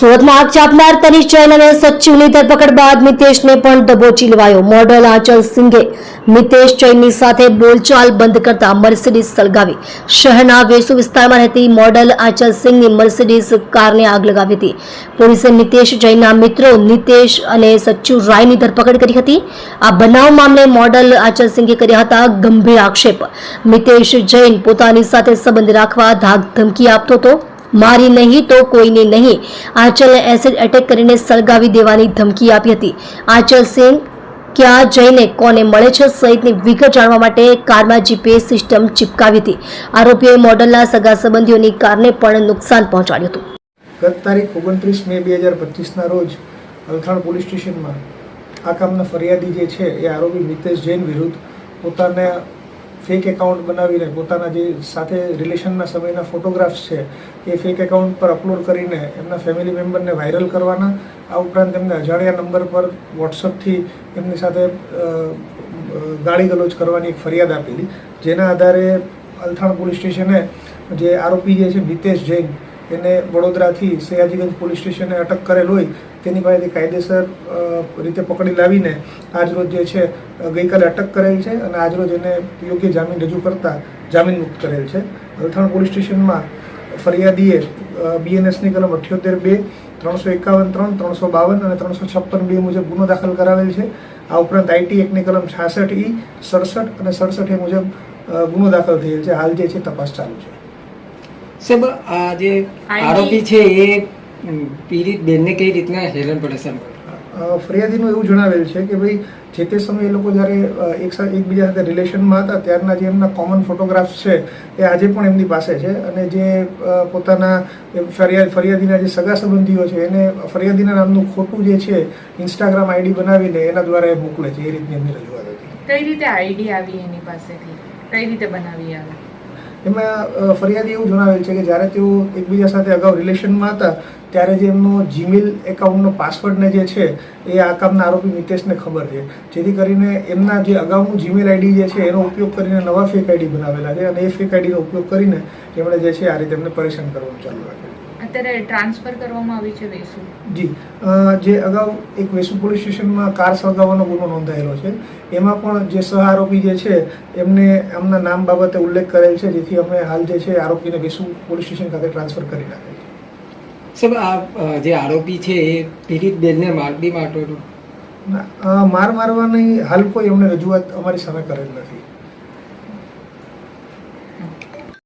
સુરતમાં આગ ચાપનાર તનિષ જૈન અને સચિવની ધરપકડ બાદ મિતેશને પણ દબોચી લેવાયો. મોડલ આંચલ સિંઘે મિતેશ જૈનની સાથે બોલચાલ બંધ કરતા મર્સિડીઝ સળગાવી. શહેરના વેસુ વિસ્તારમાં રહેતી મોડલ આંચલ સિંઘની મર્સિડીઝ કારને આગ લગાવી હતી. પોલીસે મિતેશ જૈનના મિત્રો નિતેશ અને સચ્ચુ રાયની ધરપકડ કરી હતી. આ બનાવ મામલે મોડલ આંચલ સિંઘે કર્યા હતા ગંભીર આક્ષેપ. મિતેશ જૈન પોતાની સાથે સંબંધ રાખવા ધાક ધમકી આપતો હતો. મારી નહીં તો કોઈને નહીં, આંચલને એસિડ એટેક કરીને સળગાવી દેવાની ધમકી આપી હતી. આંચલ સિંહ ક્યાં જઈને કોને મળે છે સહિતની વિગત જાણવા માટે કારમાં જીપીએસ સિસ્ટમ ચિપકાવી હતી. આરોપીએ મોડલના સગા સંબંધીઓની કારને પણ નુકસાન પહોંચાડ્યું હતું. ગત તારીખ 29 મે 2025ના રોજ અલથાણ પોલીસ સ્ટેશનમાં આ કામના ફરિયાદી જે છે એ આરોપી મિતેશ જૈન વિરુદ્ધ પોતાના ફેક એકાઉન્ટ બનાવીને પોતાના જે સાથે રિલેશનના સમયના ફોટોગ્રાફ્સ છે એ ફેક એકાઉન્ટ પર અપલોડ કરીને એમના ફેમિલી મેમ્બરને વાયરલ કરવાના, આ ઉપરાંત એમને અજાણ્યા નંબર પર વોટ્સઅપથી એમની સાથે ગાળી ગલોચ કરવાની એક ફરિયાદ આપેલી. જેના આધારે અલથાણ પોલીસ સ્ટેશને જે આરોપી જે છે મિતેશ જૈન એને વડોદરાથી સયાજીગંજ પોલીસ સ્ટેશને અટક કરેલ હોય તેની પાસેથી કાયદેસર રીતે પકડી લાવીને આજરોજ જે છે ગઈકાલે અટક કરેલ છે અને આજરોજ એને યોગ્ય જામીન રજૂ કરતા જામીન મુક્ત કરેલ છે. અલથાણ પોલીસ સ્ટેશનમાં ફરિયાદીએ બીએનએસની કલમ 78(2), 351(3), 352 અને 356(2) મુજબ ગુનો દાખલ કરાવેલ છે. આ ઉપરાંત આઈટી એક્ટની કલમ 66(E), 67 અને 67 મુજબ ગુનો દાખલ થયેલ છે. હાલ જે છે તપાસ ચાલુ છે. સાહેબ, આ જે આરોપી છે એ પીડિત બેનને કઈ રીતના હેરાન પરેશાન કરે? ફરિયાદીનું એવું જણાવેલ છે કે ભાઈ જે તે સમયે એ લોકો જ્યારે એકબીજા સાથે રિલેશનમાં હતા ત્યારના જે એમના કોમન ફોટોગ્રાફ્સ છે એ આજે પણ એમની પાસે છે અને જે પોતાના ફરિયાદીના જે સગા સંબંધીઓ છે એને ફરિયાદીના નામનું ખોટું જે છે ઇન્સ્ટાગ્રામ આઈડી બનાવીને એના દ્વારા એ મોકલે છે. એ રીતની એમની રજૂઆત હતી. કઈ રીતે આઈડી આવી એની પાસેથી, કઈ રીતે બનાવી આવે? એમાં ફરિયાદી એવું જણાવેલ છે કે જ્યારે તેઓ એકબીજા સાથે અગાઉ રિલેશનમાં હતા ત્યારે જે એમનો જીમેલ એકાઉન્ટનો પાસવર્ડને જે છે એ આ કામના આરોપી મિતેશને ખબર છે. જેથી કરીને એમના જે અગાઉનું જીમેલ આઈડી જે છે એનો ઉપયોગ કરીને નવા ફેક આઈડી બનાવેલા છે અને એ ફેક આઈડીનો ઉપયોગ કરીને એમણે જે છે આ રીતે એમને પરેશાન કરવાનું ચાલુ રાખ્યું. અત્યારે ટ્રાન્સફર કરવામાં આવી છે વેસુ? જી, જે અગાઉ એક વેસુ પોલીસ સ્ટેશનમાં કાર સળગાવવાનો ગુનો નોંધાયેલો છે એમાં પણ જે સહ આરોપી જે છે એમને એમના નામ બાબતે ઉલ્લેખ કરેલ છે, જેથી અમે હાલ જે છે આરોપીને વેસુ પોલીસ સ્ટેશન ખાતે ટ્રાન્સફર કરી નાખેલ છે. સાહેબ, આ જે આરોપી છે એ પીડિત બેનને મારબી મારતો હતો? મારવાની હાલ કોઈ એમને રજૂઆત અમારી સામે કરેલ નથી.